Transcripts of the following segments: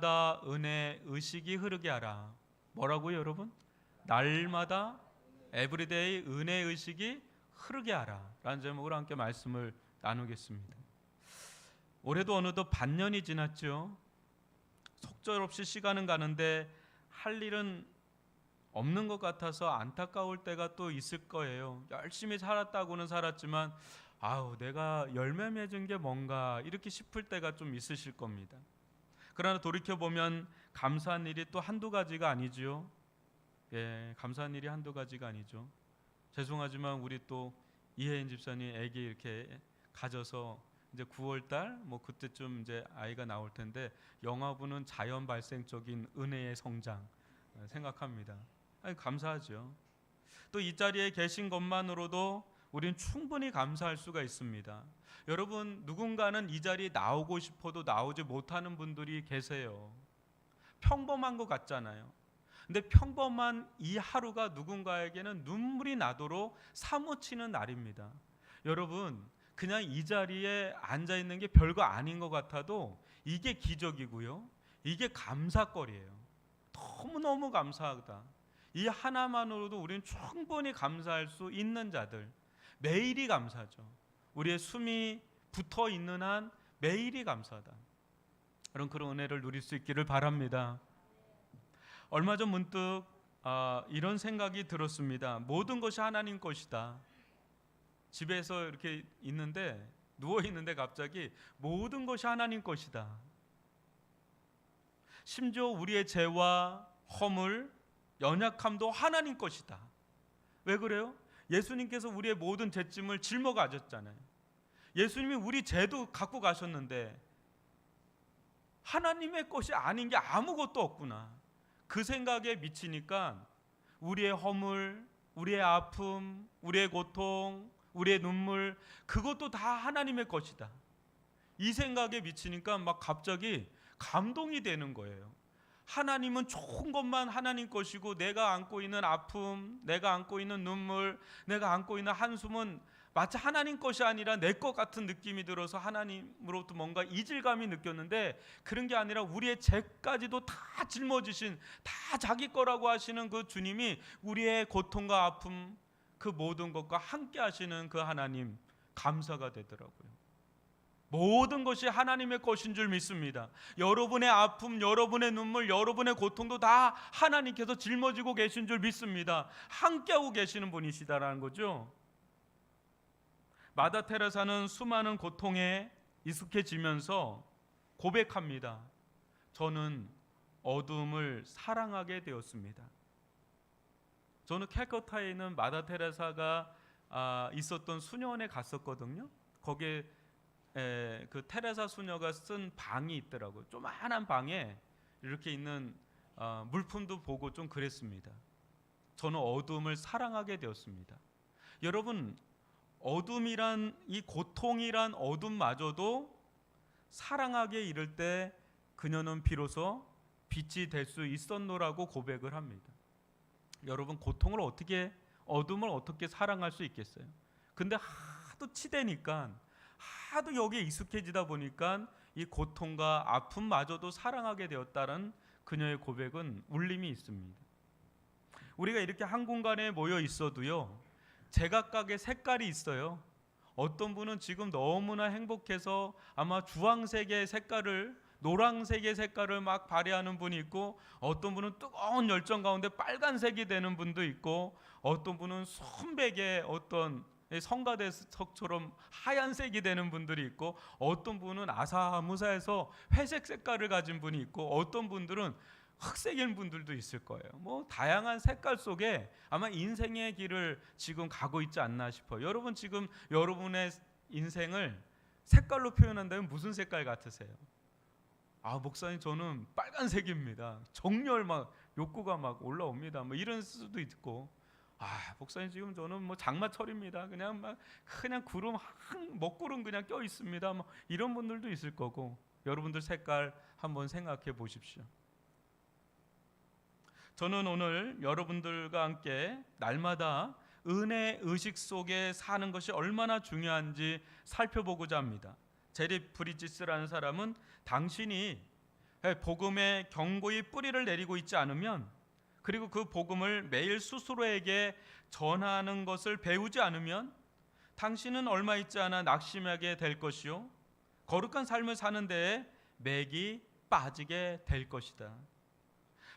은혜 의식이 흐르게 하라. 뭐라고요, 여러분? 날마다 에브리데이 은혜 의식이 흐르게 하라 라는 제목으로 함께 말씀을 나누겠습니다. 올해도 어느덧 반년이 지났죠. 속절없이 시간은 가는데 할 일은 없는 것 같아서 안타까울 때가 또 있을 거예요. 열심히 살았다고는 살았지만 내가 열매 맺은 게 뭔가 이렇게 싶을 때가 좀 있으실 겁니다. 그러나 돌이켜보면 감사한 일이 또 한두 가지가 아니지요. 감사한 일이 한두 가지가 아니죠. 죄송하지만 우리 또 이혜인 집사님 아기 이렇게 가져서 이제 9월달 그때쯤 이제 아이가 나올 텐데 영아부는 자연 발생적인 은혜의 성장 생각합니다. 감사하죠. 또 이 자리에 계신 것만으로도 우리는 충분히 감사할 수가 있습니다. 여러분, 누군가는 이 자리에 나오고 싶어도 나오지 못하는 분들이 계세요. 평범한 것 같잖아요. 근데 평범한 이 하루가 누군가에게는 눈물이 나도록 사무치는 날입니다. 여러분, 그냥 이 자리에 앉아 있는 게 별거 아닌 것 같아도 이게 기적이고요. 이게 감사거리예요. 너무너무 감사하다. 이 하나만으로도 우리는 충분히 감사할 수 있는 자들, 매일이 감사죠. 우리의 숨이 붙어 있는 한 매일이 감사하다. 그런 은혜를 누릴 수 있기를 바랍니다. 얼마 전 문득 이런 생각이 들었습니다. 모든 것이 하나님 것이다. 집에서 이렇게 있는데 누워 있는데 갑자기 모든 것이 하나님 것이다. 심지어 우리의 죄와 허물, 연약함도 하나님 것이다. 왜 그래요? 예수님께서 우리의 모든 죄짐을 짊어 가셨잖아요. 예수님이 우리 죄도 갖고 가셨는데 하나님의 것이 아닌 게 아무것도 없구나. 그 생각에 미치니까 우리의 허물, 우리의 아픔, 우리의 고통, 우리의 눈물, 그것도 다 하나님의 것이다. 이 생각에 미치니까 막 갑자기 감동이 되는 거예요. 하나님은 좋은 것만 하나님 것이고 내가 안고 있는 아픔, 내가 안고 있는 눈물, 내가 안고 있는 한숨은 마치 하나님 것이 아니라 내 것 같은 느낌이 들어서 하나님으로부터 뭔가 이질감이 느꼈는데, 그런 게 아니라 우리의 죄까지도 다 짊어지신, 다 자기 거라고 하시는 그 주님이 우리의 고통과 아픔, 그 모든 것과 함께 하시는 그 하나님, 감사가 되더라고요. 모든 것이 하나님의 것인 줄 믿습니다. 여러분의 아픔, 여러분의 눈물, 여러분의 고통도 다 하나님께서 짊어지고 계신 줄 믿습니다. 함께하고 계시는 분이시다라는 거죠. 마다 테레사는 수많은 고통에 익숙해지면서 고백합니다. 저는 어둠을 사랑하게 되었습니다. 저는 캘커타에 있는 마다 테레사가 있었던 수녀원에 갔었거든요. 거기에 그 테레사 수녀가 쓴 방이 있더라고요. 조그만한 방에 이렇게 있는 물품도 보고 좀 그랬습니다. 저는 어둠을 사랑하게 되었습니다. 여러분, 어둠이란, 이 고통이란 어둠마저도 사랑하게 이를 때 그녀는 비로소 빛이 될 수 있었노라고 고백을 합니다. 여러분, 고통을 어떻게, 어둠을 어떻게 사랑할 수 있겠어요? 근데 하도 치대니까, 하도 여기에 익숙해지다 보니까 이 고통과 아픔마저도 사랑하게 되었다는 그녀의 고백은 울림이 있습니다. 우리가 이렇게 한 공간에 모여 있어도요, 제각각의 색깔이 있어요. 어떤 분은 지금 너무나 행복해서 아마 주황색의 색깔을, 노란색의 색깔을 막 발휘하는 분이 있고, 어떤 분은 뜨거운 열정 가운데 빨간색이 되는 분도 있고, 어떤 분은 순백의 어떤 성가대석처럼 하얀색이 되는 분들이 있고, 어떤 분은 아사무사해서 회색 색깔을 가진 분이 있고, 어떤 분들은 흑색인 분들도 있을 거예요. 다양한 색깔 속에 아마 인생의 길을 지금 가고 있지 않나 싶어요. 여러분, 지금 여러분의 인생을 색깔로 표현한다면 무슨 색깔 같으세요? 목사님, 저는 빨간색입니다. 정열 막 욕구가 막 올라옵니다. 이런 수도 있고, 목사님, 지금 저는 장마철입니다. 그냥 구름 먹구름 그냥 껴 있습니다. 이런 분들도 있을 거고, 여러분들 색깔 한번 생각해 보십시오. 저는 오늘 여러분들과 함께 날마다 은혜 의식 속에 사는 것이 얼마나 중요한지 살펴보고자 합니다. 제리 브리지스라는 사람은 당신이 복음에 경고의 뿌리를 내리고 있지 않으면, 그리고 그 복음을 매일 스스로에게 전하는 것을 배우지 않으면 당신은 얼마 있지 않아 낙심하게 될 것이요, 거룩한 삶을 사는 데에 맥이 빠지게 될 것이다.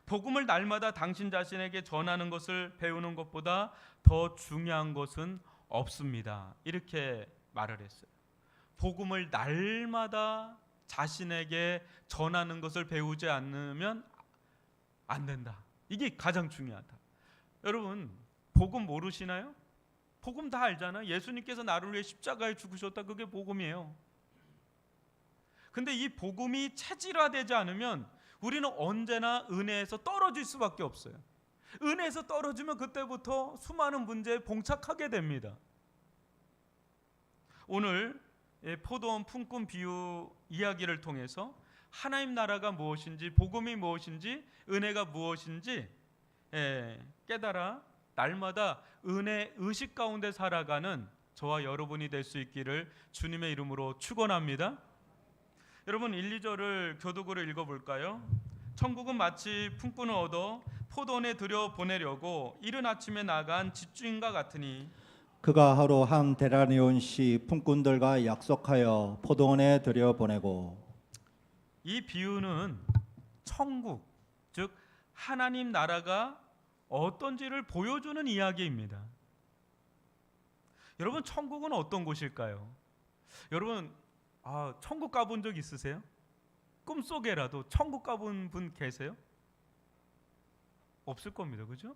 복음을 날마다 당신 자신에게 전하는 것을 배우는 것보다 더 중요한 것은 없습니다. 이렇게 말을 했어요. 복음을 날마다 자신에게 전하는 것을 배우지 않으면 안 된다. 이게 가장 중요하다. 여러분, 복음 모르시나요? 복음 다 알잖아요. 예수님께서 나를 위해 십자가에 죽으셨다. 그게 복음이에요. 근데 이 복음이 체질화되지 않으면 우리는 언제나 은혜에서 떨어질 수밖에 없어요. 은혜에서 떨어지면 그때부터 수많은 문제에 봉착하게 됩니다. 오늘 포도원 품꾼 비유 이야기를 통해서 하나님 나라가 무엇인지, 복음이 무엇인지, 은혜가 무엇인지 깨달아 날마다 은혜 의식 가운데 살아가는 저와 여러분이 될 수 있기를 주님의 이름으로 축원합니다. 여러분, 1, 2절을 교독으로 읽어볼까요? 천국은 마치 품꾼을 얻어 포도원에 들여 보내려고 이른 아침에 나간 집주인과 같으니, 그가 하루 한 데나리온씩 품꾼들과 약속하여 포도원에 들여보내고. 이 비유는 천국, 즉 하나님 나라가 어떤지를 보여주는 이야기입니다. 여러분, 천국은 어떤 곳일까요? 여러분, 천국 가본 적 있으세요? 꿈속에라도 천국 가본 분 계세요? 없을 겁니다. 그죠?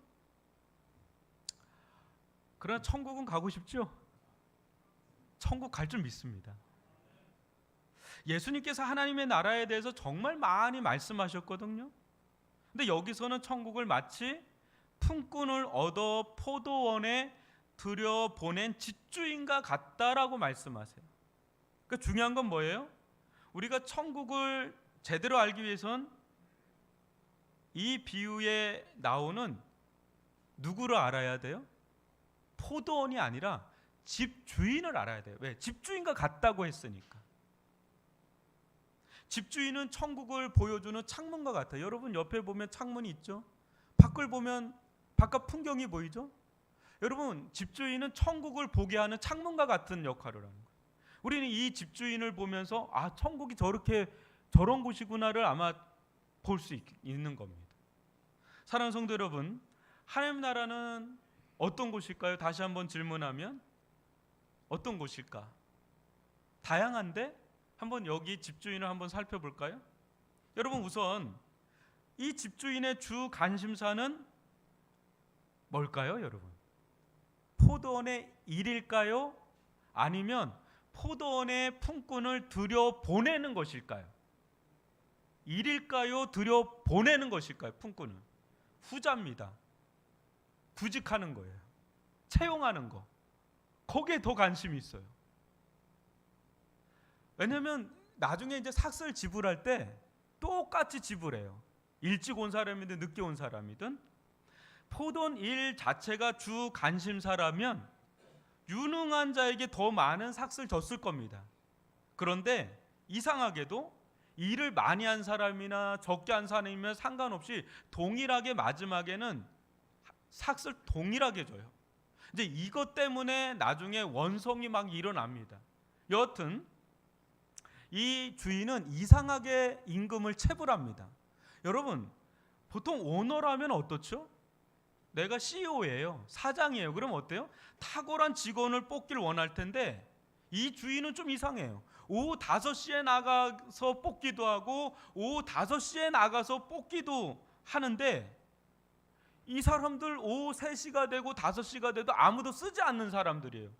그러나 천국은 가고 싶죠? 천국 갈 줄 믿습니다. 예수님께서 하나님의 나라에 대해서 정말 많이 말씀하셨거든요. 근데 여기서는 천국을 마치 품꾼을 얻어 포도원에 들여보낸 집주인과 같다라고 말씀하세요. 그러니까 중요한 건 뭐예요? 우리가 천국을 제대로 알기 위해선 이 비유에 나오는 누구를 알아야 돼요? 포도원이 아니라 집주인을 알아야 돼요. 왜? 집주인과 같다고 했으니까. 집주인은 천국을 보여주는 창문과 같아요. 여러분, 옆에 보면 창문이 있죠? 밖을 보면 바깥 풍경이 보이죠? 여러분, 집주인은 천국을 보게 하는 창문과 같은 역할을 하는 거예요. 우리는 이 집주인을 보면서 천국이 저런 곳이구나를 아마 볼 수 있는 겁니다. 사랑하는 성도 여러분, 하나님 나라는 어떤 곳일까요? 다시 한번 질문하면 어떤 곳일까? 다양한데 한번 여기 집주인을 한번 살펴볼까요? 여러분, 우선 이 집주인의 주 관심사는 뭘까요, 여러분? 포도원의 일일까요? 아니면 포도원의 품꾼을 들여보내는 것일까요? 일일까요? 들여보내는 것일까요? 품꾼은 후자입니다. 구직하는 거예요. 채용하는 거. 거기에 더 관심이 있어요. 왜냐하면 나중에 이제 삭스를 지불할 때 똑같이 지불해요. 일찍 온 사람이든 늦게 온 사람이든. 포도원 일 자체가 주 관심사라면 유능한 자에게 더 많은 삭스를 줬을 겁니다. 그런데 이상하게도 일을 많이 한 사람이나 적게 한 사람이면 상관없이 동일하게 마지막에는 삭스를 동일하게 줘요. 이제 이것 때문에 나중에 원성이 막 일어납니다. 여하튼 이 주인은 이상하게 임금을 체불합니다. 여러분, 보통 오너라면 어떻죠? 내가 CEO예요, 사장이에요. 그럼 어때요? 탁월한 직원을 뽑기를 원할 텐데 이 주인은 좀 이상해요. 오후 5시에 나가서 뽑기도 하고 오후 5시에 나가서 뽑기도 하는데 이 사람들 오후 3시가 되고 5시가 돼도 아무도 쓰지 않는 사람들이에요.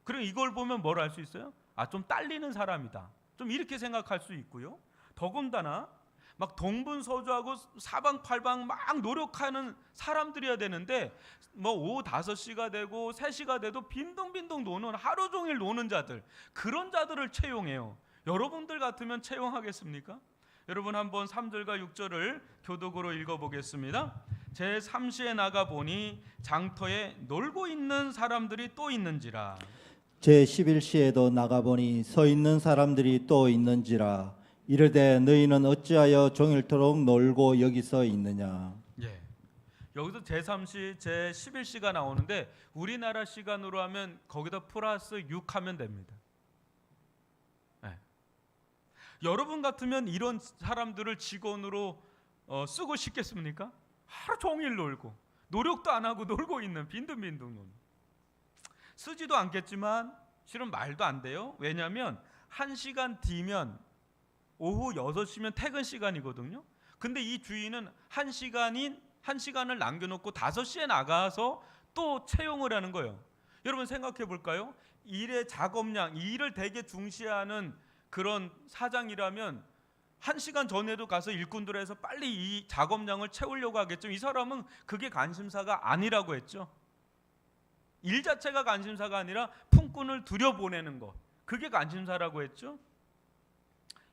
그럼 이걸 보면 뭘 알 수 있어요? 좀 딸리는 사람이다. 좀 이렇게 생각할 수 있고요. 더군다나 막 동분서주하고 사방팔방 막 노력하는 사람들이어야 되는데 뭐 오후 5시가 되고 3시가 돼도 빈둥빈둥 노는, 하루 종일 노는 자들, 그런 자들을 채용해요. 여러분들 같으면 채용하겠습니까? 여러분, 한번 3절과 6절을 교독으로 읽어보겠습니다. 제3시에 나가보니 장터에 놀고 있는 사람들이 또 있는지라. 제11시에도 나가보니 서 있는 사람들이 또 있는지라. 이르되 너희는 어찌하여 종일토록 놀고 여기서 있느냐. 예. 여기서 제3시, 제11시가 나오는데 우리나라 시간으로 하면 거기다 플러스 6 하면 됩니다. 예. 여러분 같으면 이런 사람들을 직원으로 쓰고 싶겠습니까? 하루 종일 놀고 노력도 안 하고 놀고 있는 빈둥빈둥 노는. 쓰지도 않겠지만 실은 말도 안 돼요. 왜냐하면 1시간 뒤면 오후 6시면 퇴근 시간이거든요. 근데 이 주인은 1시간을 남겨놓고 5시에 나가서 또 채용을 하는 거예요. 여러분 생각해 볼까요? 일의 작업량, 일을 되게 중시하는 그런 사장이라면 1시간 전에도 가서 일꾼들에서 빨리 이 작업량을 채우려고 하겠죠. 이 사람은 그게 관심사가 아니라고 했죠. 일 자체가 관심사가 아니라 품꾼을 들여보내는 것, 그게 관심사라고 했죠.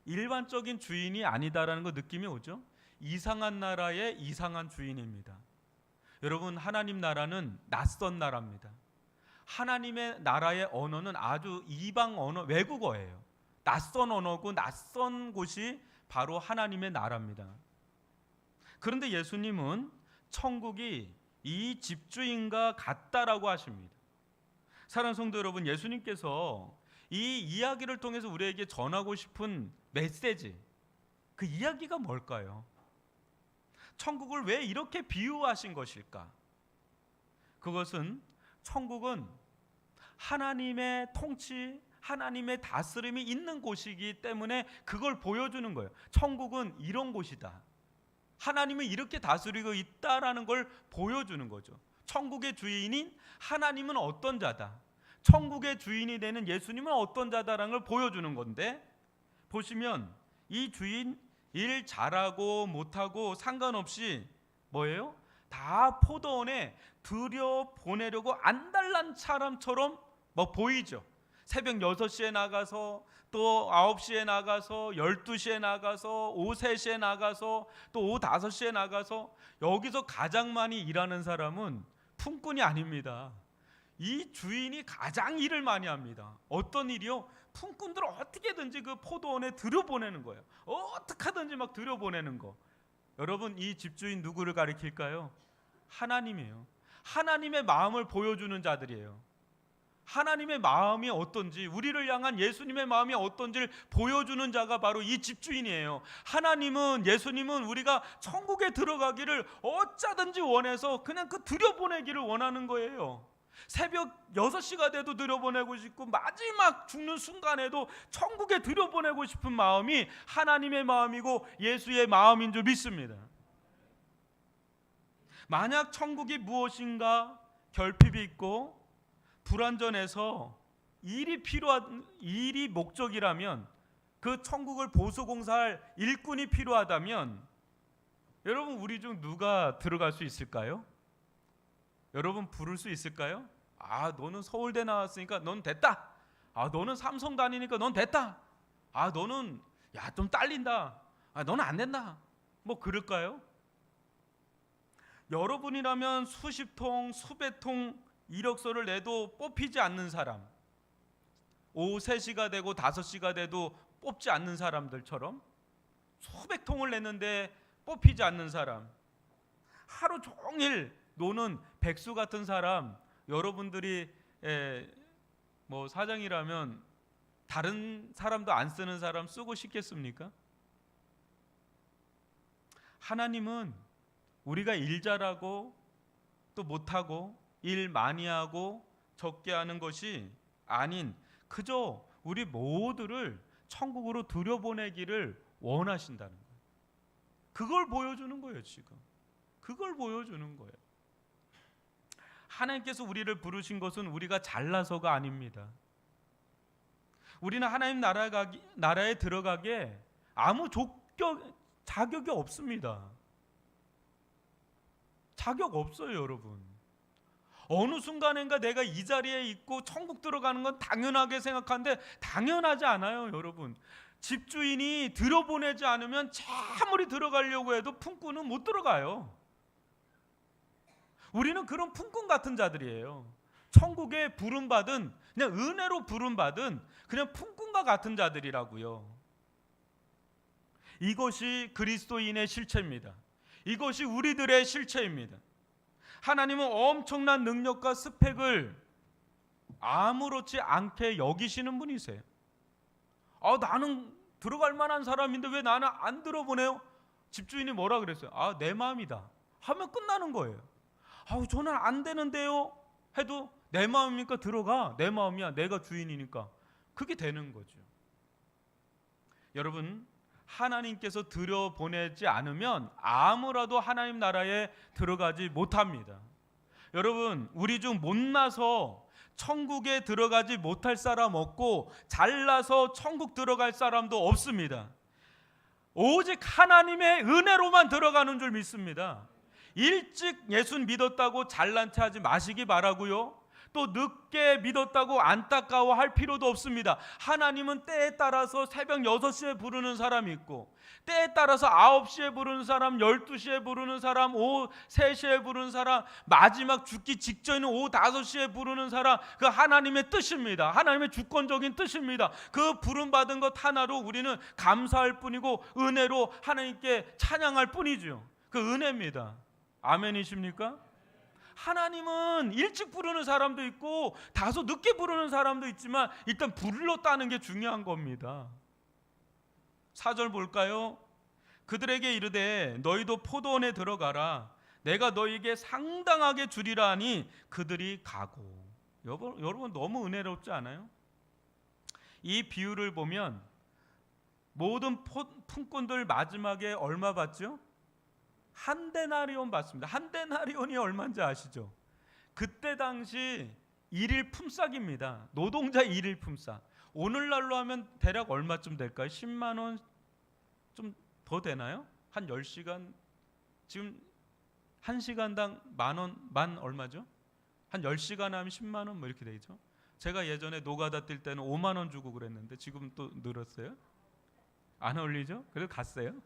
일반적인 주인이 아니다라는 거 느낌이 오죠. 이상한 나라의 이상한 주인입니다. 여러분, 하나님 나라는 낯선 나라입니다. 하나님의 나라의 언어는 아주 이방 언어, 외국어예요. 낯선 언어고 낯선 곳이 바로 하나님의 나라입니다. 그런데 예수님은 천국이 이 집주인과 같다라고 하십니다. 사랑하는 성도 여러분, 예수님께서 이 이야기를 통해서 우리에게 전하고 싶은 메시지, 그 이야기가 뭘까요? 천국을 왜 이렇게 비유하신 것일까? 그것은 천국은 하나님의 통치, 하나님의 다스림이 있는 곳이기 때문에 그걸 보여주는 거예요. 천국은 이런 곳이다. 하나님은 이렇게 다스리고 있다라는 걸 보여주는 거죠. 천국의 주인인 하나님은 어떤 자다, 천국의 주인이 되는 예수님은 어떤 자다라는 걸 보여주는 건데, 보시면 이 주인 일 잘하고 못하고 상관없이 뭐예요? 다 포도원에 들여보내려고 안달난 사람처럼 보이죠. 새벽 6시에 나가서 또 9시에 나가서 12시에 나가서 오후 3시에 나가서 또 오후 5시에 나가서 여기서 가장 많이 일하는 사람은 품꾼이 아닙니다. 이 주인이 가장 일을 많이 합니다. 어떤 일이요? 품꾼들을 어떻게든지 그 포도원에 들여보내는 거예요. 어떻게 하든지 막 들여보내는 거. 여러분, 이 집주인 누구를 가리킬까요? 하나님이에요. 하나님의 마음을 보여주는 자들이에요. 하나님의 마음이 어떤지, 우리를 향한 예수님의 마음이 어떤지를 보여주는 자가 바로 이 집주인이에요. 하나님은, 예수님은 우리가 천국에 들어가기를 어쩌든지 원해서 그냥 그 들여보내기를 원하는 거예요. 새벽 6시가 돼도 들여보내고 싶고 마지막 죽는 순간에도 천국에 들여보내고 싶은 마음이 하나님의 마음이고 예수의 마음인 줄 믿습니다. 만약 천국이 무엇인가 결핍이 있고 불완전해서 일이 목적이라면, 그 천국을 보수공사할 일꾼이 필요하다면, 여러분 우리 중 누가 들어갈 수 있을까요? 여러분 부를 수 있을까요? 아, 너는 서울대 나왔으니까 넌 됐다. 아, 너는 삼성 다니니까 넌 됐다. 아, 너는 좀 딸린다. 아, 너는 안 된다. 뭐 그럴까요? 여러분이라면 수십 통, 수백 통 이력서를 내도 뽑히지 않는 사람, 오후 3시가 되고 5시가 돼도 뽑지 않는 사람들처럼 수백 통을 냈는데 뽑히지 않는 사람, 하루 종일 노는 백수 같은 사람, 여러분들이 뭐 사장이라면 다른 사람도 안 쓰는 사람 쓰고 싶겠습니까? 하나님은 우리가 일 잘하고 또 못하고 일 많이 하고 적게 하는 것이 아닌 그저 우리 모두를 천국으로 들여보내기를 원하신다는 거예요. 그걸 보여주는 거예요. 지금 그걸 보여주는 거예요. 하나님께서 우리를 부르신 것은 우리가 잘나서가 아닙니다. 우리는 하나님 나라에 들어가기에 아무 자격이 없습니다. 자격 없어요, 여러분. 어느 순간인가 내가 이 자리에 있고 천국 들어가는 건 당연하게 생각하는데 당연하지 않아요, 여러분. 집주인이 들여보내지 않으면 아무리 들어가려고 해도 품꾼은 못 들어가요. 우리는 그런 품꾼 같은 자들이에요. 천국에 부름받은, 그냥 은혜로 부름받은 그냥 품꾼과 같은 자들이라고요. 이것이 그리스도인의 실체입니다. 이것이 우리들의 실체입니다. 하나님은 엄청난 능력과 스펙을 아무렇지 않게 여기시는 분이세요. 나는 들어갈 만한 사람인데 왜 나는 안 들어보내요? 집주인이 뭐라 그랬어요? 내 마음이다 하면 끝나는 거예요. 저는 안 되는데요 해도 내 마음이니까 들어가. 내 마음이야. 내가 주인이니까. 그게 되는 거죠. 여러분, 하나님께서 들여보내지 않으면 아무라도 하나님 나라에 들어가지 못합니다. 여러분, 우리 중 못나서 천국에 들어가지 못할 사람 없고 잘나서 천국 들어갈 사람도 없습니다. 오직 하나님의 은혜로만 들어가는 줄 믿습니다. 일찍 예수 믿었다고 잘난 체 하지 마시기 바라고요. 또 늦게 믿었다고 안타까워할 필요도 없습니다. 하나님은 때에 따라서 새벽 6시에 부르는 사람이 있고, 때에 따라서 9시에 부르는 사람, 12시에 부르는 사람, 오후 3시에 부르는 사람, 마지막 죽기 직전인 오후 5시에 부르는 사람, 그 하나님의 뜻입니다. 하나님의 주권적인 뜻입니다. 그 부름받은 것 하나로 우리는 감사할 뿐이고 은혜로 하나님께 찬양할 뿐이죠. 그 은혜입니다. 아멘이십니까? 하나님은 일찍 부르는 사람도 있고 다소 늦게 부르는 사람도 있지만 일단 불렀다는 게 중요한 겁니다. 4절 볼까요? 그들에게 이르되 너희도 포도원에 들어가라. 내가 너희에게 상당하게 주리라 하니 그들이 가고. 여러분 너무 은혜롭지 않아요? 이 비유를 보면 모든 품꾼들 마지막에 얼마 받죠? 한 데나리온 받습니다. 한 데나리온이 얼마인지 아시죠? 그때 당시 일일 품삯입니다. 노동자 일일 품삯. 오늘날로 하면 대략 얼마쯤 될까요? 10만 원 좀 더 되나요? 한 10시간 지금 1시간당 만 얼마죠? 한 10시간 하면 10만 원 뭐 이렇게 되죠. 제가 예전에 노가다 뛸 때는 5만 원 주고 그랬는데 지금 또 늘었어요? 안 어울리죠? 그래도 갔어요.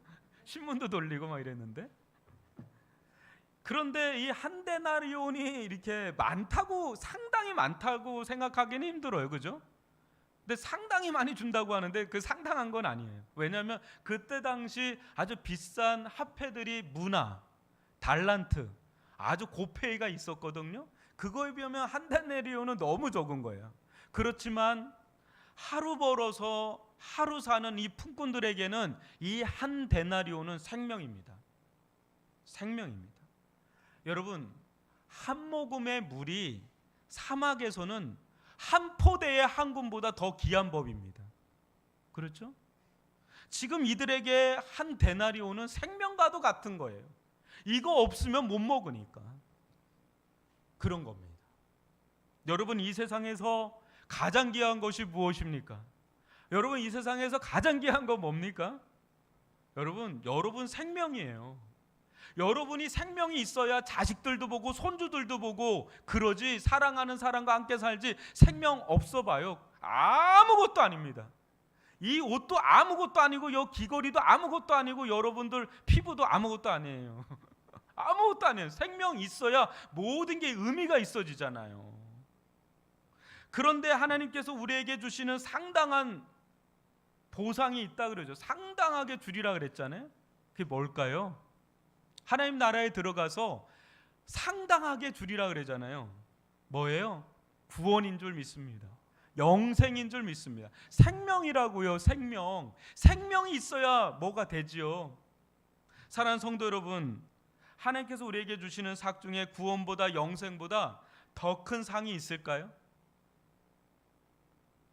신문도 돌리고 막 이랬는데. 그런데 이 한 데나리온이 이렇게 많다고, 상당히 많다고 생각하기는 힘들어요. 그죠? 근데 상당히 많이 준다고 하는데 그 상당한 건 아니에요. 왜냐하면 그때 당시 아주 비싼 화폐들이 문화, 달란트, 아주 고페이가 있었거든요. 그거에 비하면 한 데나리온은 너무 적은 거예요. 그렇지만 하루 벌어서 하루 사는 이 품꾼들에게는 이 한 데나리온은 생명입니다. 생명입니다. 여러분, 한 모금의 물이 사막에서는 한 포대의 한 군보다 더 귀한 법입니다. 그렇죠? 지금 이들에게 한 데나리온은 생명과도 같은 거예요. 이거 없으면 못 먹으니까 그런 겁니다. 여러분, 이 세상에서 가장 귀한 것이 무엇입니까? 여러분, 이 세상에서 가장 귀한 건 뭡니까? 여러분 생명이에요. 여러분이 생명이 있어야 자식들도 보고 손주들도 보고 그러지. 사랑하는 사람과 함께 살지. 생명 없어 봐요. 아무것도 아닙니다. 이 옷도 아무것도 아니고 이 귀걸이도 아무것도 아니고 여러분들 피부도 아무것도 아니에요. 아무것도 아니에요. 생명 있어야 모든 게 의미가 있어지잖아요. 그런데 하나님께서 우리에게 주시는 상당한 보상이 있다 그러죠. 상당하게 주리라 그랬잖아요. 그게 뭘까요? 하나님 나라에 들어가서 상당하게 주리라 그러잖아요. 뭐예요? 구원인 줄 믿습니다. 영생인 줄 믿습니다. 생명이라고요. 생명이 있어야 뭐가 되지요. 사랑하는 성도 여러분, 하나님께서 우리에게 주시는 삭 중에 구원보다 영생보다 더 큰 상이 있을까요?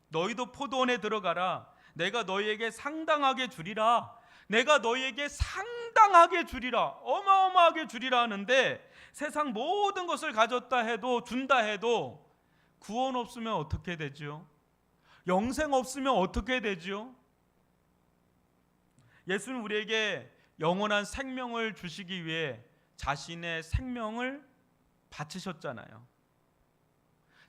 너희도 포도원에 들어가라. 내가 너희에게 상당하게 주리라. 내가 너희에게 상당하게 주리라. 어마어마하게 주리라 하는데 세상 모든 것을 가졌다 해도 준다 해도 구원 없으면 어떻게 되지요? 영생 없으면 어떻게 되지요? 예수는 우리에게 영원한 생명을 주시기 위해 자신의 생명을 바치셨잖아요.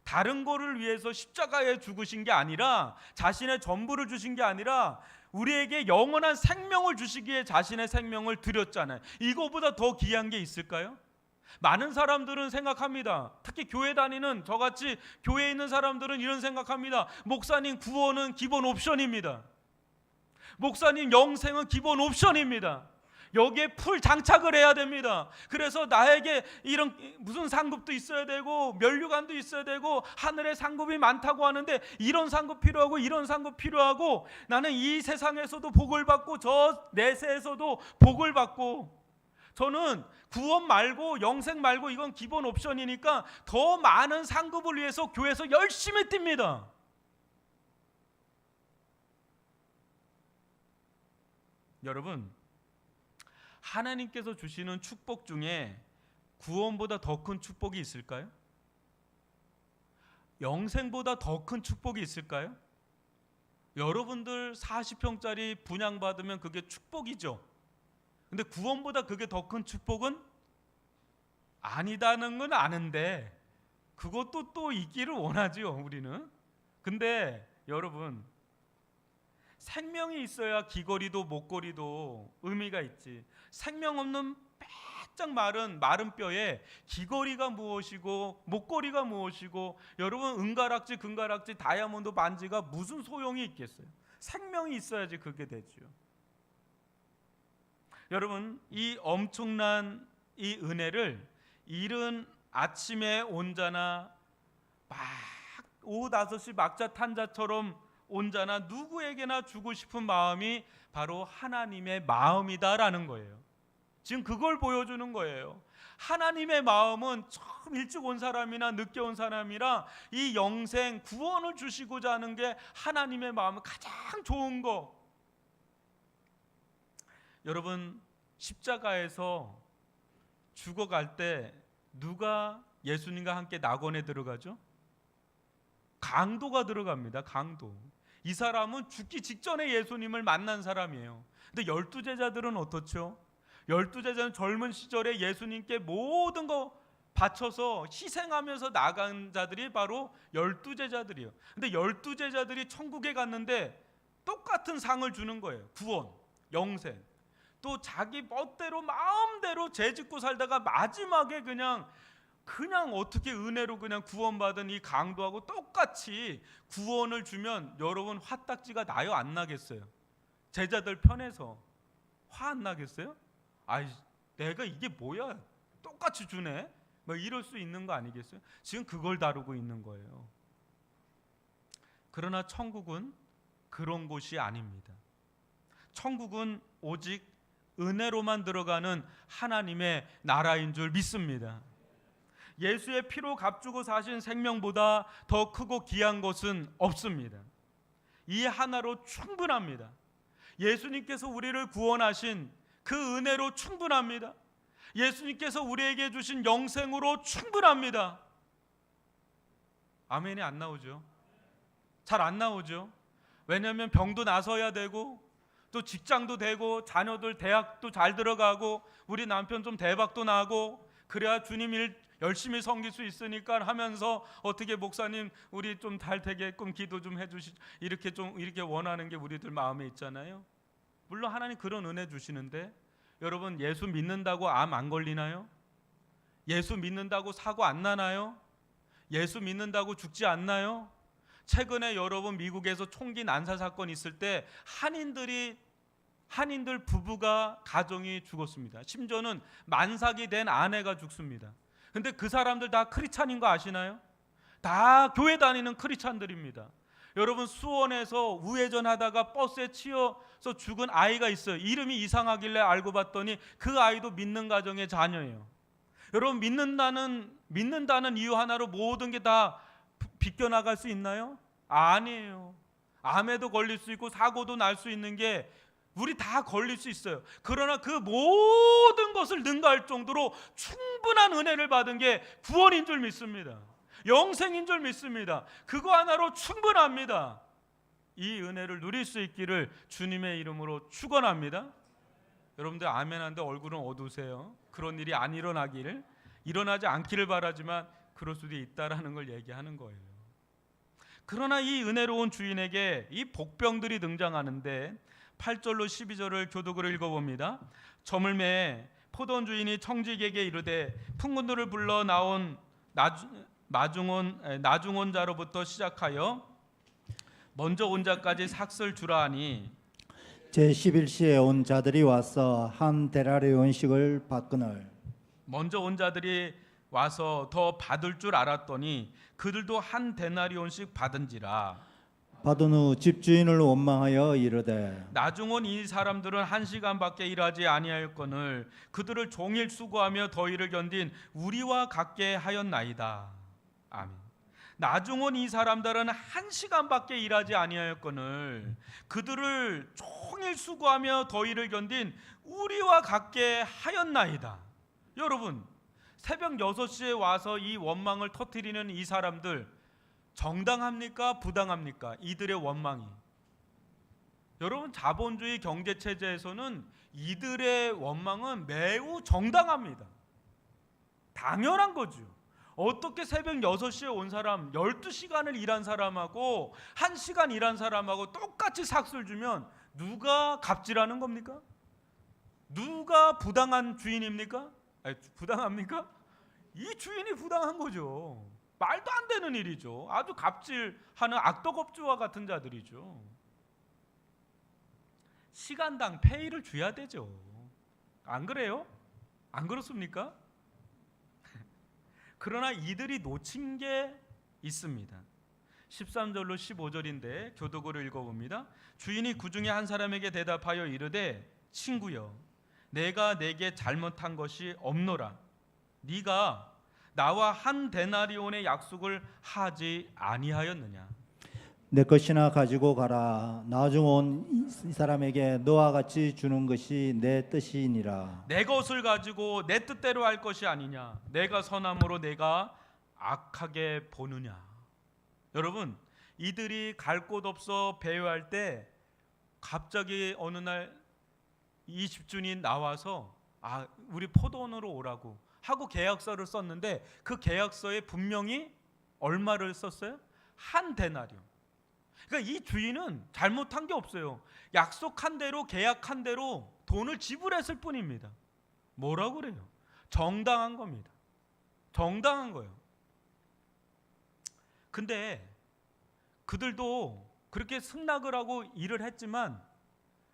다른 거를 위해서 십자가에 죽으신 게 아니라, 자신의 전부를 주신 게 아니라 우리에게 영원한 생명을 주시기에 자신의 생명을 드렸잖아요. 이거보다 더 귀한 게 있을까요? 많은 사람들은 생각합니다. 특히 교회 다니는 저같이 교회에 있는 사람들은 이런 생각합니다. 목사님, 구원은 기본 옵션입니다. 목사님, 영생은 기본 옵션입니다. 여기에 풀 장착을 해야 됩니다. 그래서 나에게 이런 무슨 상급도 있어야 되고 면류관도 있어야 되고 하늘에 상급이 많다고 하는데 이런 상급 필요하고 이런 상급 필요하고 나는 이 세상에서도 복을 받고 저 내세에서도 복을 받고, 저는 구원 말고 영생 말고 이건 기본 옵션이니까 더 많은 상급을 위해서 교회에서 열심히 뜁니다. 여러분, 하나님께서 주시는 축복 중에 구원보다 더 큰 축복이 있을까요? 영생보다 더 큰 축복이 있을까요? 여러분들 40평짜리 분양받으면 그게 축복이죠. 근데 구원보다 그게 더 큰 축복은 아니다는 건 아는데 그것도 또 있기를 원하죠, 우리는. 근데 여러분, 생명이 있어야 귀걸이도 목걸이도 의미가 있지. 생명 없는 빼짝 마른 뼈에 귀걸이가 무엇이고 목걸이가 무엇이고, 여러분 은가락지 금가락지 다이아몬드 반지가 무슨 소용이 있겠어요? 생명이 있어야지 그게 되죠. 여러분, 이 엄청난 이 은혜를 이른 아침에 온 자나 막 오후 5시 막자 탄 자처럼 온 자나 누구에게나 주고 싶은 마음이 바로 하나님의 마음이다라는 거예요. 지금 그걸 보여주는 거예요. 하나님의 마음은 처음 일찍 온 사람이나 늦게 온 사람이라 이 영생 구원을 주시고자 하는 게 하나님의 마음은 가장 좋은 거. 여러분, 십자가에서 죽어갈 때 누가 예수님과 함께 낙원에 들어가죠? 강도가 들어갑니다. 강도. 이 사람은 죽기 직전에 예수님을 만난 사람이에요. 근데 12제자들은 어떻죠? 12제자는 젊은 시절에 예수님께 모든 거 바쳐서 희생하면서 나간 자들이 바로 12제자들이에요. 근데 12제자들이 천국에 갔는데 똑같은 상을 주는 거예요. 구원, 영생. 또 자기 멋대로 마음대로 죄짓고 살다가 마지막에 그냥 어떻게 은혜로 그냥 구원받은 이 강도하고 똑같이 구원을 주면 여러분 화딱지가 나요, 안 나겠어요? 제자들 편에서 화 안 나겠어요? 아이, 내가 이게 뭐야, 똑같이 주네, 뭐 이럴 수 있는 거 아니겠어요? 지금 그걸 다루고 있는 거예요. 그러나 천국은 그런 곳이 아닙니다. 천국은 오직 은혜로만 들어가는 하나님의 나라인 줄 믿습니다. 예수의 피로 값주고 사신 생명보다 더 크고 귀한 것은 없습니다. 이 하나로 충분합니다. 예수님께서 우리를 구원하신 그 은혜로 충분합니다. 예수님께서 우리에게 주신 영생으로 충분합니다. 아멘이 안 나오죠? 잘 안 나오죠? 왜냐하면 병도 나서야 되고 또 직장도 되고 자녀들 대학도 잘 들어가고 우리 남편 좀 대박도 나고 그래야 주님 일 열심히 섬길 수 있으니까 하면서 어떻게 목사님 우리 좀 잘 되게끔 기도 좀 해주시, 이렇게 원하는 게 우리들 마음에 있잖아요. 물론 하나님 그런 은혜 주시는데 여러분, 예수 믿는다고 암 안 걸리나요? 예수 믿는다고 사고 안 나나요? 예수 믿는다고 죽지 않나요? 최근에 여러분 미국에서 총기 난사 사건 있을 때 한인들 부부가 가정이 죽었습니다. 심지어는 만삭이 된 아내가 죽습니다. 근데 그 사람들 다 크리스찬인 거 아시나요? 다 교회 다니는 크리스찬들입니다. 여러분, 수원에서 우회전 하다가 버스에 치여서 죽은 아이가 있어요. 이름이 이상하길래 알고 봤더니 그 아이도 믿는 가정의 자녀예요. 여러분, 믿는다는 이유 하나로 모든 게 다 비껴나갈 수 있나요? 아니에요. 암에도 걸릴 수 있고 사고도 날 수 있는 게 우리 다 걸릴 수 있어요. 그러나 그 모든 것을 능가할 정도로 충분한 은혜를 받은 게 구원인 줄 믿습니다. 영생인 줄 믿습니다. 그거 하나로 충분합니다. 이 은혜를 누릴 수 있기를 주님의 이름으로 축원합니다. 여러분들 아멘한데 얼굴은 어두우세요. 그런 일이 안 일어나지 않기를 바라지만 그럴 수도 있다라는 걸 얘기하는 거예요. 그러나 이 은혜로운 주인에게 이 복병들이 등장하는데 8절로 12절을 교독으로 읽어봅니다. 저물매 포도원 주인이 청지기에게 이르되 풍군들을 불러 나온 나중온 자로부터 시작하여 먼저 온 자까지 삭슬 주라 하니 제11시에 온 자들이 와서 한 데나리온씩을 받거늘 먼저 온 자들이 와서 더 받을 줄 알았더니 그들도 한 데나리온씩 받은지라. 받은 후 집주인을 원망하여 이르되 나중 온 이 사람들은 1시간밖에 일하지 아니하였거늘 그들을 종일 수고하며 더위를 견딘 우리와 같게 하였나이다. 아멘. 나중 온 이 사람들은 1시간밖에 일하지 아니하였거늘 그들을 종일 수고하며 더위를 견딘 우리와 같게 하였나이다. 여러분, 새벽 6시에 와서 이 원망을 터뜨리는 이 사람들 정당합니까? 부당합니까? 이들의 원망이. 여러분, 자본주의 경제 체제에서는 이들의 원망은 매우 정당합니다. 당연한 거죠. 어떻게 새벽 6시에 온 사람 12시간을 일한 사람하고 1시간 일한 사람하고 똑같이 삭스를 주면 누가 갑질하는 겁니까? 누가 부당한 주인입니까? 아니, 부당합니까? 이 주인이 부당한 거죠. 말도 안 되는 일이죠. 아주 갑질하는 악덕업주와 같은 자들이죠. 시간당 페이를 줘야 되죠. 안 그래요? 안 그렇습니까? 그러나 이들이 놓친 게 있습니다. 13절로 15절인데 교독으로 읽어봅니다. 주인이 그 중에 한 사람에게 대답하여 이르되 친구여 내가 내게 잘못한 것이 없노라. 네가 나와 한 데나리온의 약속을 하지 아니하였느냐. 내 것이나 가지고 가라. 나중 온 이 사람에게 너와 같이 주는 것이 내 뜻이니라. 내 것을 가지고 내 뜻대로 할 것이 아니냐. 내가 선함으로 내가 악하게 보느냐. 여러분, 이들이 갈 곳 없어 배회할 때 갑자기 어느 날 이 집주인이 나와서 우리 포도원으로 오라고 하고 계약서를 썼는데 그 계약서에 분명히 얼마를 썼어요? 한 데나리온. 그러니까 이 주인은 잘못한 게 없어요. 약속한 대로 계약한 대로 돈을 지불했을 뿐입니다. 뭐라고 그래요? 정당한 겁니다. 정당한 거예요. 근데 그들도 그렇게 승낙을 하고 일을 했지만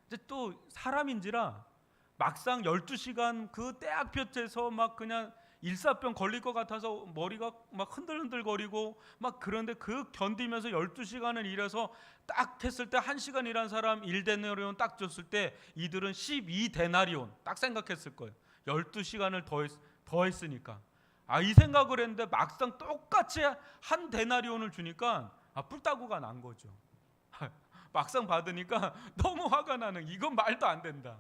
이제 또 사람인지라 막상 12시간 그 때학볕에서 막 그냥 일사병 걸릴 것 같아서 머리가 막 흔들흔들거리고 막 그런데 그 견디면서 12시간을 일해서 딱 했을 때 1시간 일한 사람 1데나리온 딱 줬을 때 이들은 12데나리온 딱 생각했을 거예요. 12시간을 더 했으니까. 이 생각을 했는데 막상 똑같이 한 데나리온을 주니까 뿔따구가 난 거죠. 막상 받으니까 너무 화가 나는, 이건 말도 안 된다.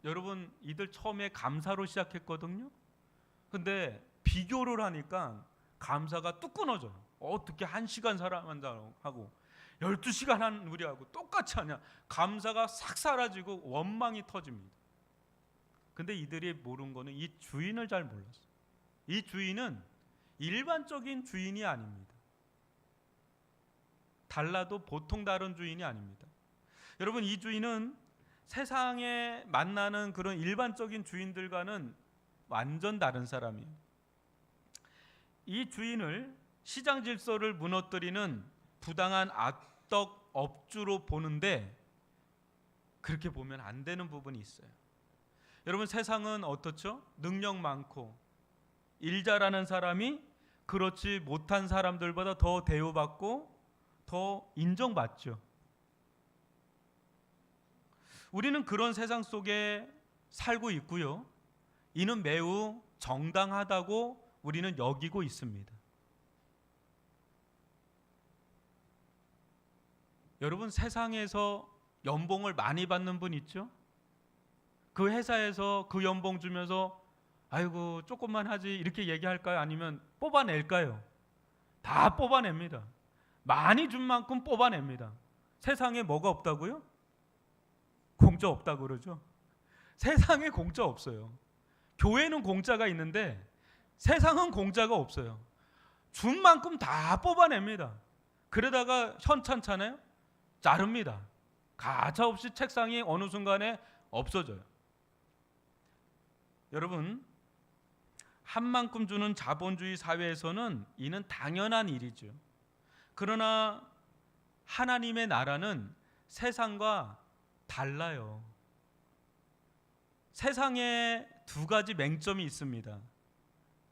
여러분, 이들 처음에 감사로 시작했거든요. 근데 비교를 하니까 감사가 뚝 끊어져요. 어떻게 1시간 사람한다고 하고 12시간 한 우리하고 똑같이 하냐. 감사가 싹 사라지고 원망이 터집니다. 근데 이들이 모르는 거는 이 주인을 잘 몰랐어요. 이 주인은 일반적인 주인이 아닙니다. 달라도 보통 다른 주인이 아닙니다. 여러분, 이 주인은 세상에 만나는 그런 일반적인 주인들과는 완전 다른 사람이에요. 이 주인을 시장 질서를 무너뜨리는 부당한 악덕 업주로 보는데 그렇게 보면 안 되는 부분이 있어요. 여러분, 세상은 어떻죠? 능력 많고 일 잘하는 사람이 그렇지 못한 사람들보다 더 대우받고 더 인정받죠. 우리는 그런 세상 속에 살고 있고요. 이는 매우 정당하다고 우리는 여기고 있습니다. 여러분, 세상에서 연봉을 많이 받는 분 있죠? 그 회사에서 그 연봉 주면서 아이고 조금만 하지 이렇게 얘기할까요? 아니면 뽑아낼까요? 다 뽑아냅니다. 많이 준 만큼 뽑아냅니다. 세상에 뭐가 없다고요? 공짜 없다고 그러죠. 세상에 공짜 없어요. 교회는 공짜가 있는데 세상은 공짜가 없어요. 준 만큼 다 뽑아냅니다. 그러다가 현찮잖아요. 자릅니다. 가차없이 책상이 어느 순간에 없어져요. 여러분, 한 만큼 주는 자본주의 사회에서는 이는 당연한 일이죠. 그러나 하나님의 나라는 세상과 달라요. 세상에 두 가지 맹점이 있습니다.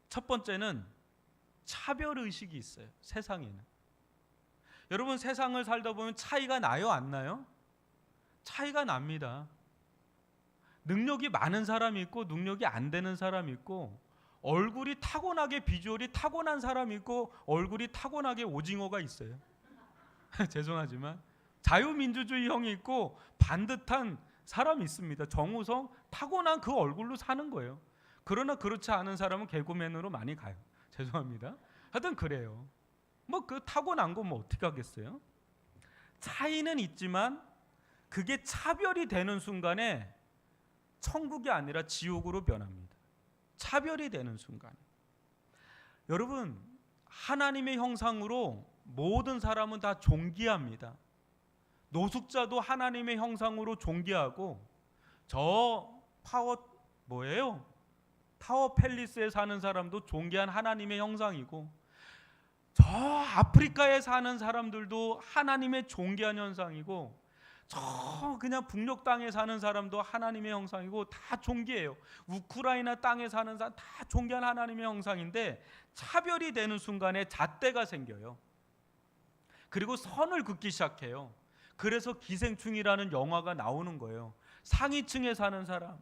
첫 번째는 차별의식이 있어요. 세상에는. 여러분, 세상을 살다 보면 차이가 나요, 안 나요? 차이가 납니다. 능력이 많은 사람이 있고 능력이 안 되는 사람이 있고, 얼굴이 타고나게 비주얼이 타고난 사람이 있고 얼굴이 타고나게 오징어가 있어요. 죄송하지만 자유민주주의형이 있고 반듯한 사람이 있습니다. 정우성 타고난 그 얼굴로 사는 거예요. 그러나 그렇지 않은 사람은 개그맨으로 많이 가요. 죄송합니다. 하여튼 그래요. 뭐 그 타고난 거 뭐 어떻게 하겠어요? 차이는 있지만 그게 차별이 되는 순간에 천국이 아니라 지옥으로 변합니다. 차별이 되는 순간. 여러분, 하나님의 형상으로 모든 사람은 다 존귀합니다. 노숙자도 하나님의 형상으로 존귀하고, 저 타워 팰리스에 사는 사람도 존귀한 하나님의 형상이고, 저 아프리카에 사는 사람들도 하나님의 존귀한 형상이고, 저 그냥 북녘 땅에 사는 사람도 하나님의 형상이고 다 존귀해요. 우크라이나 땅에 사는 사람 다 존귀한 하나님의 형상인데, 차별이 되는 순간에 잣대가 생겨요. 그리고 선을 긋기 시작해요. 그래서 기생충이라는 영화가 나오는 거예요. 상위층에 사는 사람,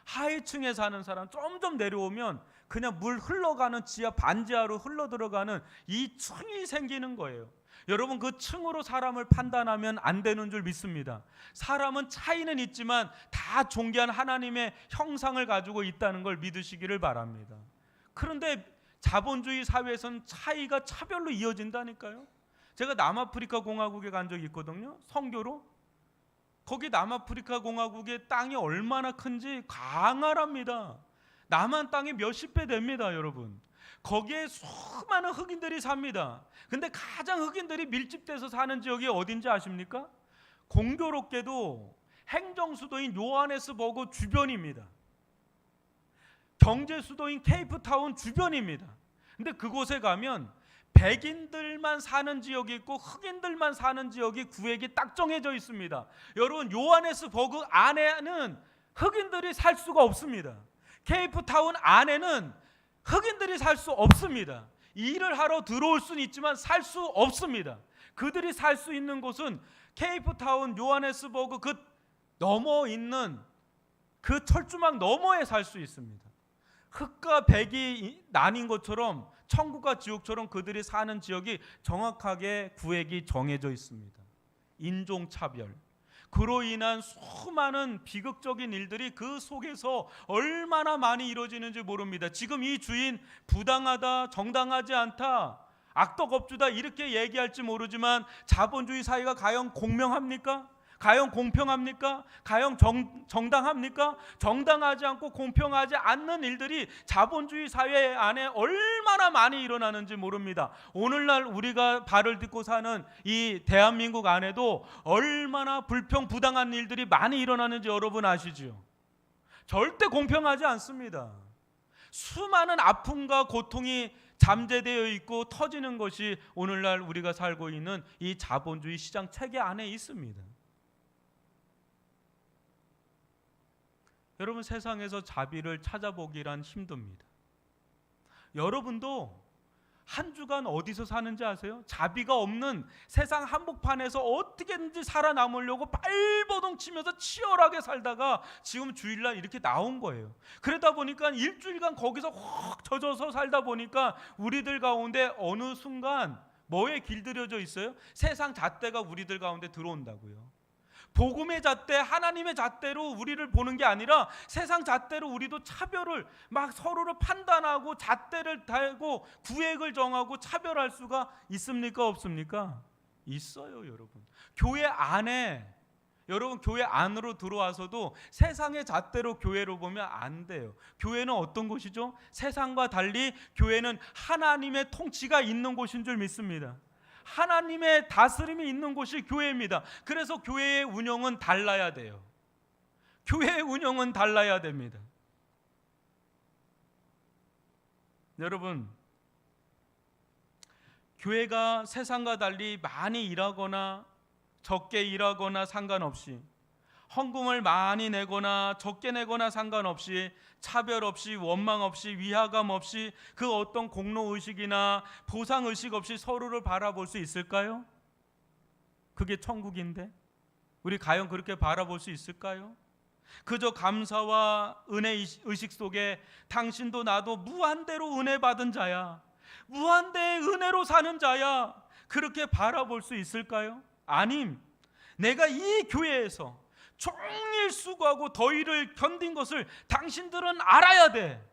하위층에 사는 사람, 점점 내려오면 그냥 물 흘러가는 지하 반지하로 흘러 들어가는 이 층이 생기는 거예요. 여러분, 그 층으로 사람을 판단하면 안 되는 줄 믿습니다. 사람은 차이는 있지만 다 존귀한 하나님의 형상을 가지고 있다는 걸 믿으시기를 바랍니다. 그런데 자본주의 사회에서는 차이가 차별로 이어진다니까요. 제가 남아프리카 공화국에 간 적이 있거든요. 선교로. 거기 남아프리카 공화국의 땅이 얼마나 큰지 광활합니다. 남한 땅이 몇십 배 됩니다, 여러분. 거기에 수많은 흑인들이 삽니다. 근데 가장 흑인들이 밀집돼서 사는 지역이 어딘지 아십니까? 공교롭게도 행정수도인 요하네스버그 주변입니다. 경제수도인 케이프타운 주변입니다. 근데 그곳에 가면 백인들만 사는 지역이 있고 흑인들만 사는 지역이 구획이 딱 정해져 있습니다. 여러분, 요하네스버그 안에는 흑인들이 살 수가 없습니다. 케이프타운 안에는 흑인들이 살 수 없습니다. 일을 하러 들어올 수는 있지만 살 수 없습니다. 그들이 살 수 있는 곳은 케이프타운, 요하네스버그 그 넘어 있는 그 철조망 너머에 살 수 있습니다. 흑과 백이 나뉜 것처럼, 천국과 지옥처럼 그들이 사는 지역이 정확하게 구획이 정해져 있습니다. 인종차별. 그로 인한 수많은 비극적인 일들이 그 속에서 얼마나 많이 이루어지는지 모릅니다. 지금 이 주인 부당하다, 정당하지 않다, 악덕업주다 이렇게 얘기할지 모르지만 자본주의 사회가 과연 공명합니까? 과연 공평합니까? 과연 정당합니까? 정당하지 않고 공평하지 않는 일들이 자본주의 사회 안에 얼마나 많이 일어나는지 모릅니다. 오늘날 우리가 발을 딛고 사는 이 대한민국 안에도 얼마나 불평부당한 일들이 많이 일어나는지 여러분 아시죠? 절대 공평하지 않습니다. 수많은 아픔과 고통이 잠재되어 있고 터지는 것이 오늘날 우리가 살고 있는 이 자본주의 시장 체계 안에 있습니다. 여러분, 세상에서 자비를 찾아보기란 힘듭니다. 여러분도 한 주간 어디서 사는지 아세요? 자비가 없는 세상 한복판에서 어떻게든지 살아남으려고 발버둥 치면서 치열하게 살다가 지금 주일날 이렇게 나온 거예요. 그러다 보니까 일주일간 거기서 확 젖어서 살다 보니까 우리들 가운데 어느 순간 뭐에 길들여져 있어요? 세상 잣대가 우리들 가운데 들어온다고요. 복음의 잣대, 하나님의 잣대로 우리를 보는 게 아니라 세상 잣대로 우리도 차별을 막 서로를 판단하고 잣대를 달고 구획을 정하고 차별할 수가 있습니까? 없습니까? 있어요, 여러분. 교회 안에, 여러분 교회 안으로 들어와서도 세상의 잣대로 교회를 보면 안 돼요. 교회는 어떤 곳이죠? 세상과 달리 교회는 하나님의 통치가 있는 곳인 줄 믿습니다. 하나님의 다스림이 있는 곳이 교회입니다. 그래서 교회의 운영은 달라야 돼요. 교회의 운영은 달라야 됩니다. 여러분, 교회가 세상과 달리 많이 일하거나 적게 일하거나 상관없이, 헌금을 많이 내거나 적게 내거나 상관없이, 차별 없이, 원망 없이, 위화감 없이, 그 어떤 공로의식이나 보상의식 없이 서로를 바라볼 수 있을까요? 그게 천국인데 우리 과연 그렇게 바라볼 수 있을까요? 그저 감사와 은혜 의식 속에 당신도 나도 무한대로 은혜 받은 자야, 무한대의 은혜로 사는 자야, 그렇게 바라볼 수 있을까요? 아님, 내가 이 교회에서 종일 수고하고 더위를 견딘 것을 당신들은 알아야 돼.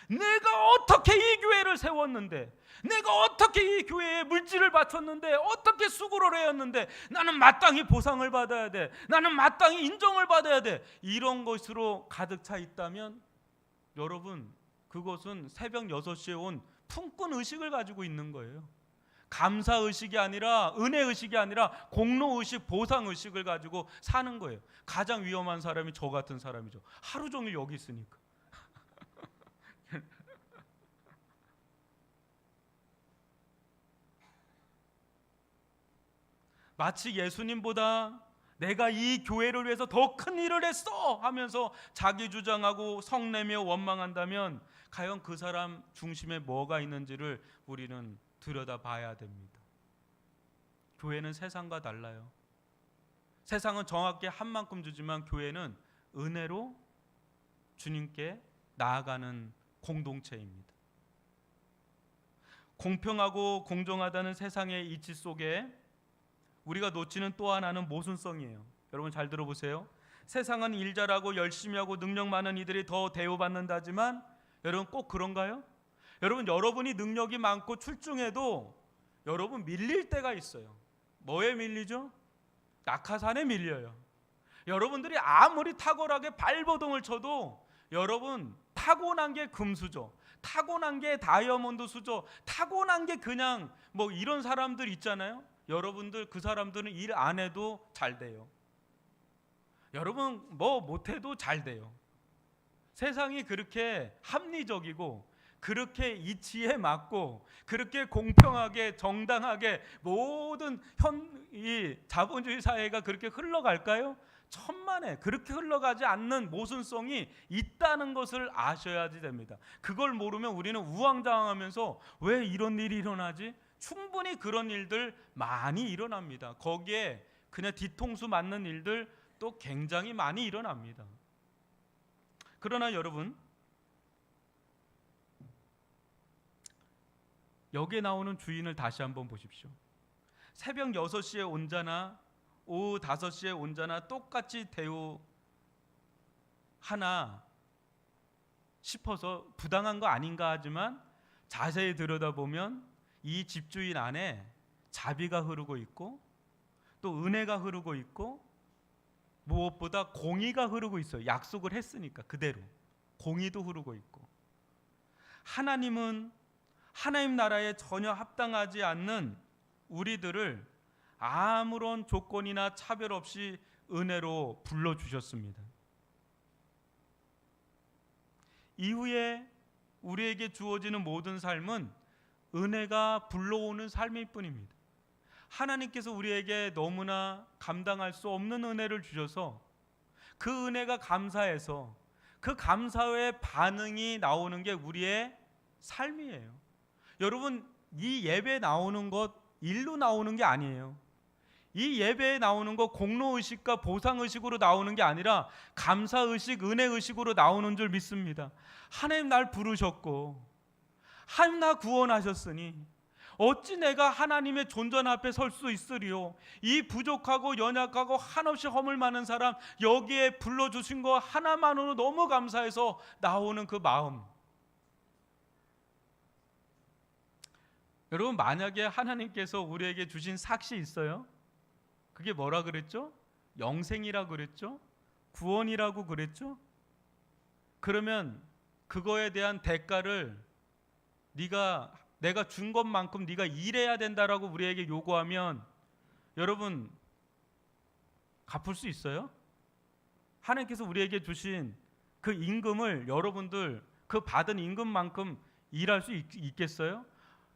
내가 어떻게 이 교회를 세웠는데, 내가 어떻게 이 교회에 물질을 바쳤는데, 어떻게 수고를 했는데 나는 마땅히 보상을 받아야 돼, 나는 마땅히 인정을 받아야 돼, 이런 것으로 가득 차 있다면 여러분, 그것은 새벽 6시에 온 품꾼 의식을 가지고 있는 거예요. 감사 의식이 아니라, 은혜 의식이 아니라 공로 의식, 보상 의식을 가지고 사는 거예요. 가장 위험한 사람이 저 같은 사람이죠. 하루 종일 여기 있으니까. 마치 예수님보다 내가 이 교회를 위해서 더 큰 일을 했어 하면서 자기 주장하고 성내며 원망한다면 과연 그 사람 중심에 뭐가 있는지를 우리는 들여다봐야 됩니다. 교회는 세상과 달라요. 세상은 정확히 한 만큼 주지만 교회는 은혜로 주님께 나아가는 공동체입니다. 공평하고 공정하다는 세상의 이치 속에 우리가 놓치는 또 하나는 모순성이에요. 여러분 잘 들어보세요. 세상은 일 잘하고 열심히 하고 능력 많은 이들이 더 대우받는다지만 여러분 꼭 그런가요? 여러분이 능력이 많고 출중해도 여러분 밀릴 때가 있어요. 뭐에 밀리죠? 낙하산에 밀려요. 여러분들이 아무리 탁월하게 발버둥을 쳐도 여러분 타고난 게 금수저, 타고난 게 다이아몬드 수저, 타고난 게 그냥 뭐 이런 사람들 있잖아요. 여러분들 그 사람들은 일 안 해도 잘 돼요. 여러분 뭐 못해도 잘 돼요. 세상이 그렇게 합리적이고 그렇게 이치에 맞고 그렇게 공평하게 정당하게 모든 이 자본주의 사회가 그렇게 흘러갈까요? 천만에 그렇게 흘러가지 않는 모순성이 있다는 것을 아셔야지 됩니다. 그걸 모르면 우리는 우왕좌왕하면서 왜 이런 일이 일어나지? 충분히 그런 일들 많이 일어납니다. 거기에 그냥 뒤통수 맞는 일들 또 굉장히 많이 일어납니다. 그러나 여러분, 여기에 나오는 주인을 다시 한번 보십시오. 새벽 6시에 온 자나 오후 5시에 온 자나 똑같이 대우하나 싶어서 부당한 거 아닌가 하지만 자세히 들여다보면 이 집주인 안에 자비가 흐르고 있고 또 은혜가 흐르고 있고 무엇보다 공의가 흐르고 있어요. 약속을 했으니까 그대로 공의도 흐르고 있고, 하나님은 하나님 나라에 전혀 합당하지 않는 우리들을 아무런 조건이나 차별 없이 은혜로 불러주셨습니다. 이후에 우리에게 주어지는 모든 삶은 은혜가 불러오는 삶일 뿐입니다. 하나님께서 우리에게 너무나 감당할 수 없는 은혜를 주셔서 그 은혜가 감사해서 그 감사의 반응이 나오는 게 우리의 삶이에요. 여러분, 이 예배에 나오는 것 일로 나오는 게 아니에요. 이 예배에 나오는 것 공로의식과 보상의식으로 나오는 게 아니라 감사의식, 은혜의식으로 나오는 줄 믿습니다. 하나님 날 부르셨고 하나님 나 구원하셨으니 어찌 내가 하나님의 존전 앞에 설 수 있으리요. 이 부족하고 연약하고 한없이 허물 많은 사람 여기에 불러주신 거 하나만으로 너무 감사해서 나오는 그 마음. 여러분, 만약에 하나님께서 우리에게 주신 삭시 있어요? 그게 뭐라 그랬죠? 영생이라고 그랬죠? 구원이라고 그랬죠? 그러면 그거에 대한 대가를 내가 준 것만큼 네가 일해야 된다라고 우리에게 요구하면 여러분 갚을 수 있어요? 하나님께서 우리에게 주신 그 임금을 여러분들 그 받은 임금만큼 일할 수 있겠어요?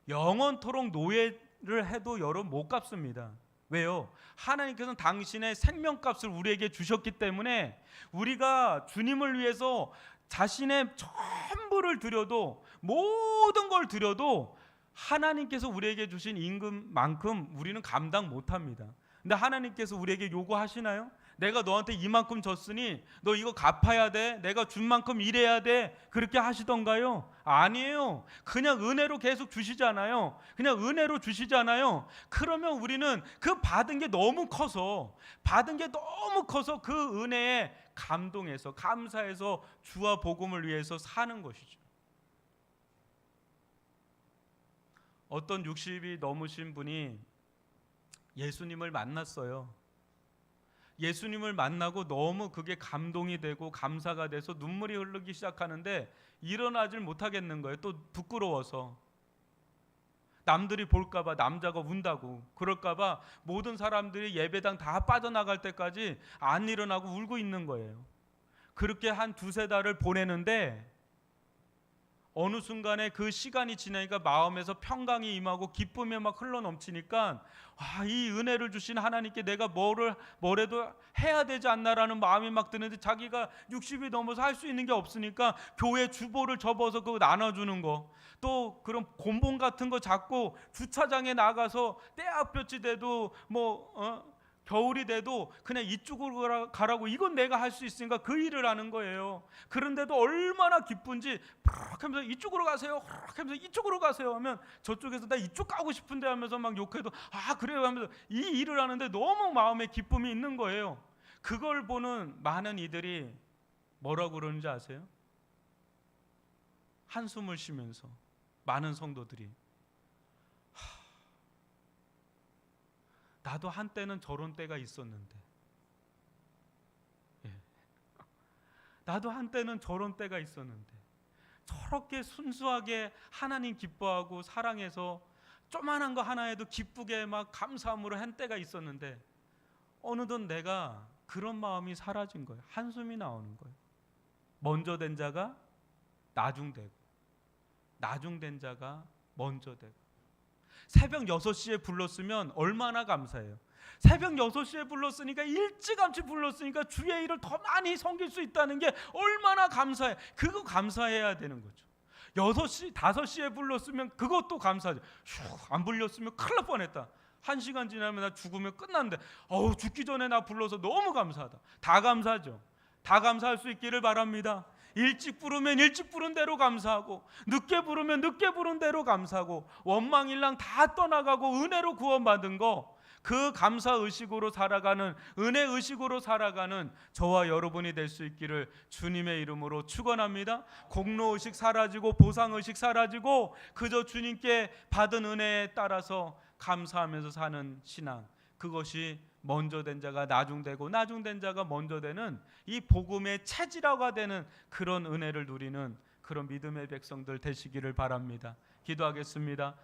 영원토록 노예를 해도 여러분 못 갚습니다. 왜요? 하나님께서는 당신의 생명값을 우리에게 주셨기 때문에 우리가 주님을 위해서 자신의 전부를 드려도, 모든 걸 드려도 하나님께서 우리에게 주신 임금만큼 우리는 감당 못합니다. 근데 하나님께서 우리에게 요구하시나요? 내가 너한테 이만큼 줬으니 너 이거 갚아야 돼, 내가 준 만큼 일해야 돼, 그렇게 하시던가요? 아니에요. 그냥 은혜로 계속 주시잖아요. 그냥 은혜로 주시잖아요. 그러면 우리는 그 받은 게 너무 커서 그 은혜에 감동해서, 감사해서 주와 복음을 위해서 사는 것이죠. 어떤 60이 넘으신 분이 예수님을 만났어요. 예수님을 만나고 너무 그게 감동이 되고 감사가 돼서 눈물이 흐르기 시작하는데 일어나질 못하겠는 거예요. 또 부끄러워서. 남들이 볼까봐, 남자가 운다고 그럴까봐 모든 사람들이 예배당 다 빠져나갈 때까지 안 일어나고 울고 있는 거예요. 그렇게 한 두세 달을 보내는데 어느 순간에 그 시간이 지나니까 마음에서 평강이 임하고 기쁨이 막 흘러넘치니까 이 은혜를 주신 하나님께 내가 뭐라도 해야 되지 않나라는 마음이 막 드는데, 자기가 60이 넘어서 할 수 있는 게 없으니까 교회 주보를 접어서 그거 나눠주는 거, 또 그런 곤봉 같은 거 잡고 주차장에 나가서 때압볕이 돼도 겨울이 돼도 그냥 이쪽으로 가라고, 이건 내가 할 수 있으니까 그 일을 하는 거예요. 그런데도 얼마나 기쁜지 막 하면서 이쪽으로 가세요, 하면서 이쪽으로 가세요 하면 저쪽에서 나 이쪽 가고 싶은데 하면서 막 욕해도 그래요 하면서 이 일을 하는데 너무 마음에 기쁨이 있는 거예요. 그걸 보는 많은 이들이 뭐라고 그러는지 아세요? 한숨을 쉬면서 많은 성도들이 나도 한때는 저런 때가 있었는데, 나도 한때는 저런 때가 있었는데, 저렇게 순수하게 하나님 기뻐하고 사랑해서 조그만한 거 하나에도 기쁘게 막 감사함으로 한 때가 있었는데 어느덧 내가 그런 마음이 사라진 거예요. 한숨이 나오는 거예요. 먼저 된 자가 나중되고, 나중된 자가 먼저 되고. 새벽 6시에 불렀으면 얼마나 감사해요. 새벽 6시에 불렀으니까, 일찌감치 불렀으니까 주의 일을 더 많이 섬길 수 있다는 게 얼마나 감사해. 그거 감사해야 되는 거죠. 6시, 5시에 불렀으면 그것도 감사하죠. 안 불렸으면 큰일 날 뻔했다. 1시간 지나면 나 죽으면 끝난데 죽기 전에 나 불러서 너무 감사하다. 다 감사하죠. 다 감사할 수 있기를 바랍니다. 일찍 부르면 일찍 부른 대로 감사하고, 늦게 부르면 늦게 부른 대로 감사하고, 원망일랑 다 떠나가고 은혜로 구원받은 거, 그 감사의식으로 살아가는, 은혜의식으로 살아가는 저와 여러분이 될 수 있기를 주님의 이름으로 축원합니다. 공로의식 사라지고 보상의식 사라지고 그저 주님께 받은 은혜에 따라서 감사하면서 사는 신앙, 그것이 먼저 된 자가 나중되고 나중된 자가 먼저 되는 이 복음의 체질화가 되는 그런 은혜를 누리는 그런 믿음의 백성들 되시기를 바랍니다. 기도하겠습니다.